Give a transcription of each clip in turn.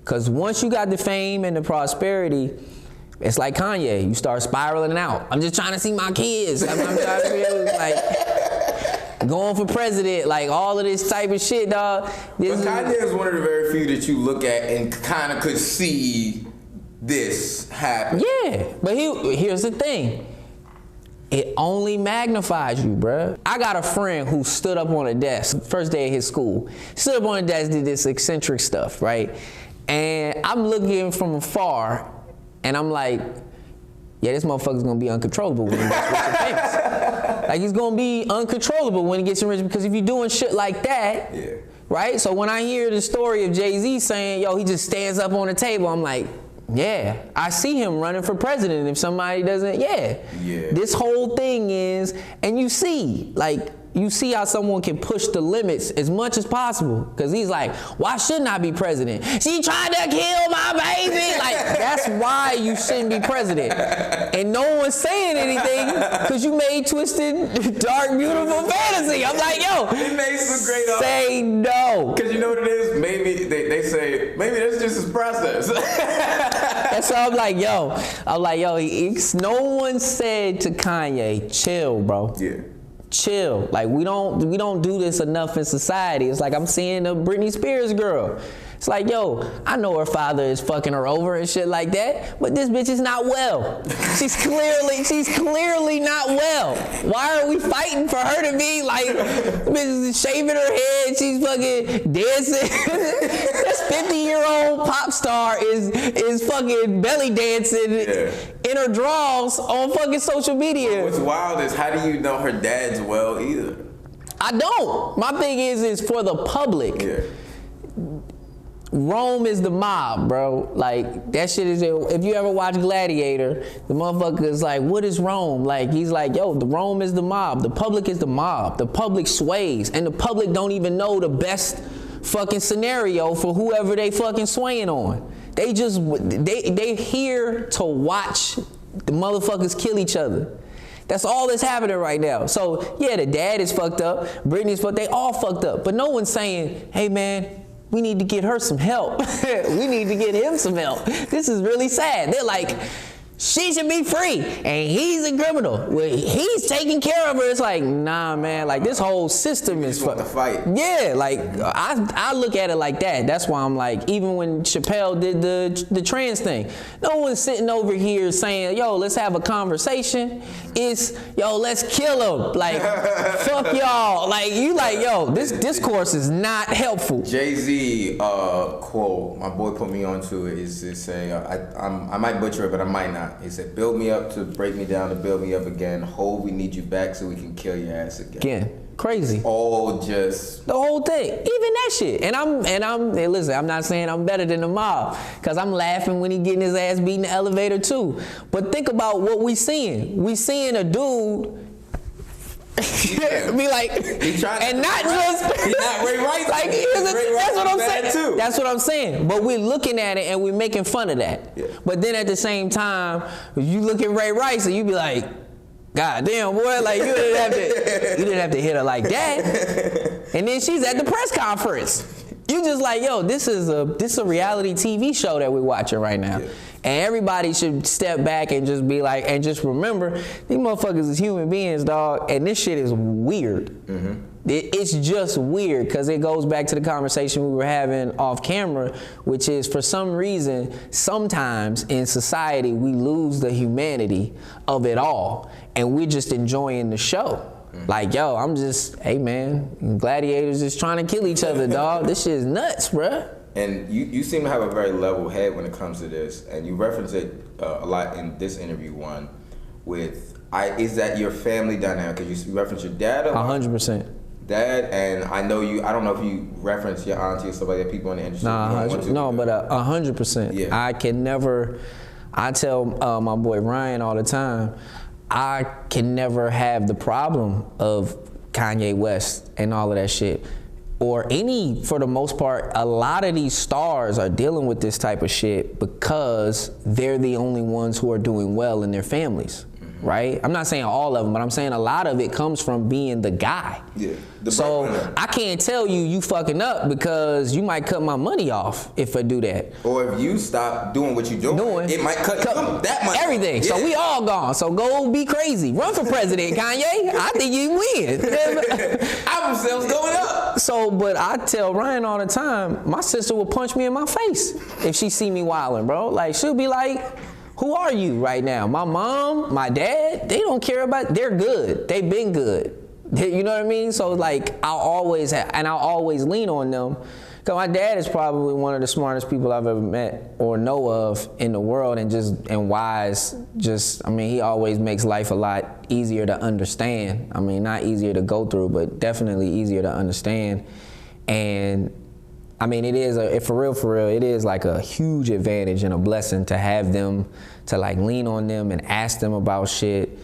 Because once you got the fame and the prosperity, it's like Kanye. You start spiraling out. I'm just trying to see my kids. I'm trying to be like going for president, like all of this type of shit, dog. But Kanye is one of the very few that you look at and kind of could see this happen. Yeah, but here's the thing. It only magnifies you, bruh. I got a friend who stood up on a desk, first day of his school. Stood up on a desk, did this eccentric stuff, right? And I'm looking from afar, and I'm like, yeah, this motherfucker's gonna be uncontrollable when he gets rich and famous. Like, he's gonna be uncontrollable when he gets rich, because if you're doing shit like that, yeah. Right? So when I hear the story of Jay-Z saying, yo, he just stands up on the table, I'm like, yeah, I see him running for president if somebody doesn't, yeah. This whole thing is, and you see how someone can push the limits as much as possible. Because he's like, why shouldn't I be president? She tried to kill my baby. Like, that's why you shouldn't be president. And no one's saying anything because you made twisted, dark, beautiful fantasy. I'm like, yo, he made some great say no. Because you know what it is? Maybe they say, maybe that's just his process. That's why I'm like, yo, no one said to Kanye, chill, bro. Yeah. Chill. Like, we don't do this enough in society. It's like I'm seeing a Britney Spears girl. It's like, yo, I know her father is fucking her over and shit like that, but this bitch is not well. She's clearly not well. Why are we fighting for her to be like, bitch is shaving her head, she's fucking dancing. This 50-year-old pop star is fucking belly dancing in her drawers on fucking social media. What's wild is, how do you know her dad's well either? I don't. My thing is for the public. Yeah. Rome is the mob, bro. Like, that shit is, if you ever watch Gladiator, the motherfucker is like, what is Rome? Like, he's like, yo, the Rome is the mob. The public is the mob. The public sways. And the public don't even know the best fucking scenario for whoever they fucking swaying on. They just, they here to watch the motherfuckers kill each other. That's all that's happening right now. So, yeah, the dad is fucked up. Britney's fucked. They all fucked up. But no one's saying, hey, man, we need to get her some help. We need to get him some help. This is really sad. They're like, she should be free, and he's a criminal. Well, he's taking care of her. It's like, nah, man. Like, this whole system is fucking fight. Yeah, like I look at it like that. That's why I'm like, even when Chappelle did the trans thing, no one's sitting over here saying, yo, let's have a conversation. It's, yo, let's kill him. Like, fuck y'all. Like, you like, yo, this discourse is not helpful. Jay-Z quote, my boy put me onto it, is to say, I might butcher it, but I might not. He said, build me up to break me down to build me up again. Hold, we need you back so we can kill your ass again. Again, crazy. All just the whole thing, even that shit. And hey, listen, I'm not saying I'm better than the mob, because I'm laughing when he getting his ass beat in the elevator too. But think about what we seeing. We seeing a dude be like, and not just he's not Ray Rice. Like, that's what I'm saying. Too. That's what I'm saying. But we're looking at it and we're making fun of that. Yeah. But then at the same time, you look at Ray Rice and you be like, God damn, boy, like you didn't have to hit her like that. And then she's at the press conference. You just like, yo, this is a reality TV show that we're watching right now. Yeah. And everybody should step back and just be like, and just remember, these motherfuckers is human beings, dog, and this shit is weird. Mm-hmm. It's just weird, because it goes back to the conversation we were having off camera, which is, for some reason, sometimes in society, we lose the humanity of it all, and we're just enjoying the show. Mm-hmm. Like, yo, I'm just, hey, man, gladiators just trying to kill each other, dog. This shit is nuts, bruh. And you seem to have a very level head when it comes to this, and you reference it a lot in this interview one with, is that your family dynamic? Because you reference your dad a lot. 100%. Dad, and I don't know if you reference your auntie or somebody that people in the industry. No, but 100%. Yeah. I can never, I tell my boy Ryan all the time, I can never have the problem of Kanye West and all of that shit. Or any, for the most part, a lot of these stars are dealing with this type of shit because they're the only ones who are doing well in their families. Mm-hmm. right? I'm not saying all of them, but I'm saying a lot of it comes from being the guy. Yeah. So I can't tell you fucking up because you might cut my money off if I do that. Or if you stop doing what you're doing, it might cut that money. Everything. Yeah. So we all gone. So go be crazy. Run for president, Kanye. I think you win. Album sales going up. So, but I tell Ryan all the time, my sister will punch me in my face if she see me wilding, bro. Like, she'll be like, who are you right now? My mom, my dad, they don't care about, they're good. They've been good. You know what I mean? So like, I'll always lean on them. Cause my dad is probably one of the smartest people I've ever met or know of in the world, and wise. I mean, he always makes life a lot easier to understand. I mean, not easier to go through, but definitely easier to understand. And I mean, it is for real, it is like a huge advantage and a blessing to have them, to like lean on them and ask them about shit.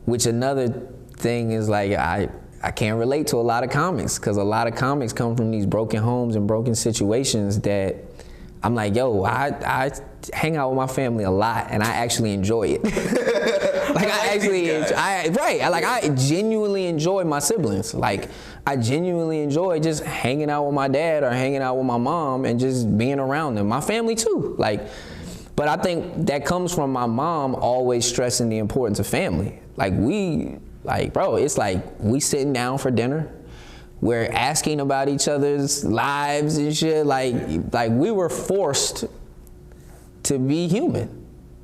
Which another thing is like, I can't relate to a lot of comics because a lot of comics come from these broken homes and broken situations that I'm like, yo, I hang out with my family a lot and I actually enjoy it. Like I genuinely enjoy my siblings. Like I genuinely enjoy just hanging out with my dad or hanging out with my mom and just being around them. My family too. Like, but I think that comes from my mom always stressing the importance of family. Like, bro, it's like we sitting down for dinner. We're asking about each other's lives and shit. Like we were forced to be human.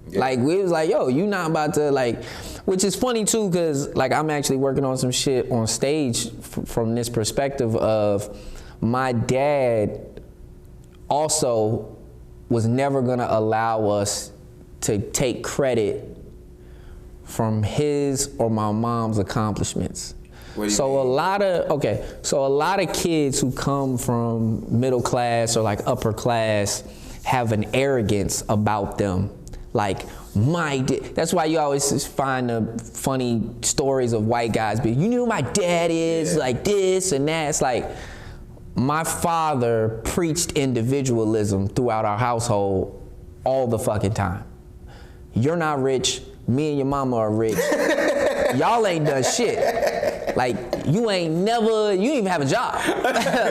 Yeah. Like we was like, yo, you not about to like, which is funny too, cause like I'm actually working on some shit on stage from this perspective of my dad also was never gonna allow us to take credit from his or my mom's accomplishments. So a lot of kids who come from middle class or like upper class have an arrogance about them. Like that's why you always find the funny stories of white guys you know who my dad is, like this and that. It's like my father preached individualism throughout our household all the fucking time. You're not rich. Me and your mama are rich. Y'all ain't done shit. Like, you ain't even have a job.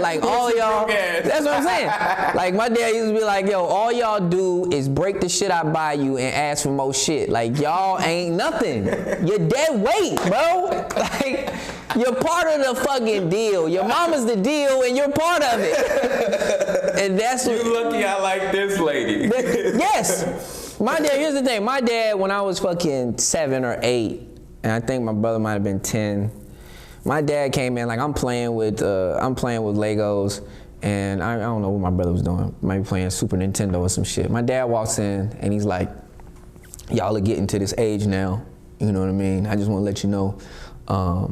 Like, all y'all, that's what I'm saying. Like, my dad used to be like, yo, all y'all do is break the shit I buy you and ask for more shit. Like, y'all ain't nothing. You're dead weight, bro. Like, you're part of the fucking deal. Your mama's the deal and you're part of it. And that's what. You lucky I like this lady. Yes. My dad, here's the thing. My dad, when I was fucking 7 or 8, and I think my brother might have been 10, my dad came in, like I'm playing with Legos, and I don't know what my brother was doing. Might be playing Super Nintendo or some shit. My dad walks in, and he's like, y'all are getting to this age now, you know what I mean? I just want to let you know, I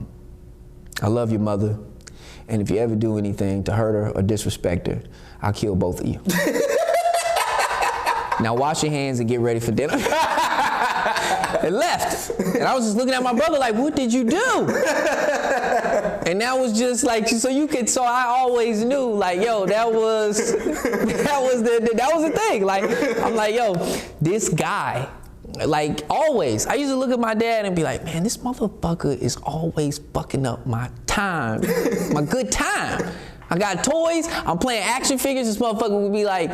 love your mother, and if you ever do anything to hurt her or disrespect her, I'll kill both of you. Now wash your hands and get ready for dinner. And left. And I was just looking at my brother like, what did you do? And that was just like, so I always knew like, yo, that was the thing. Like, I'm like, yo, this guy, like always, I used to look at my dad and be like, man, this motherfucker is always fucking up my time, my good time. I got toys, I'm playing action figures, this motherfucker would be like,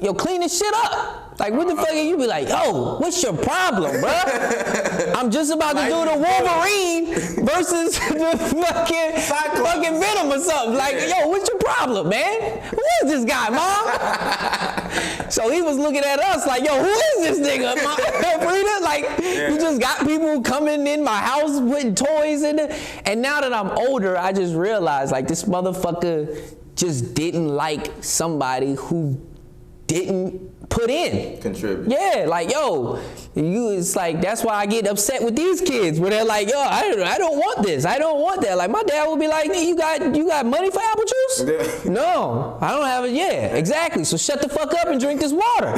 yo, clean this shit up. Like, what the fuck are you be like, yo, what's your problem, bruh? I'm just about to do the Wolverine versus the fucking Venom or something. Like, yo, what's your problem, man? Who is this guy, mom? So he was looking at us like, yo, who is this nigga, mom? Frida? Like, you just got people coming in my house putting toys in it. And now that I'm older, I just realized, like, this motherfucker just didn't like somebody who didn't put in. Contribute. Yeah, like, yo, it's like, that's why I get upset with these kids where they're like, yo, I don't want this. I don't want that. Like, my dad would be like, you got money for apple juice? No, I don't have it. Yeah, exactly. So shut the fuck up and drink this water.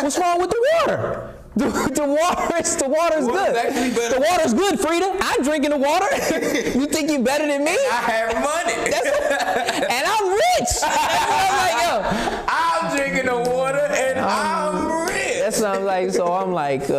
What's wrong with the water? The water's good. The water's good, Frida. I'm drinking the water. You think you better than me? I have money. And I'm rich. I'm like, yo, I'm drinking the water and I'm rich. That's what I'm like. So I'm like,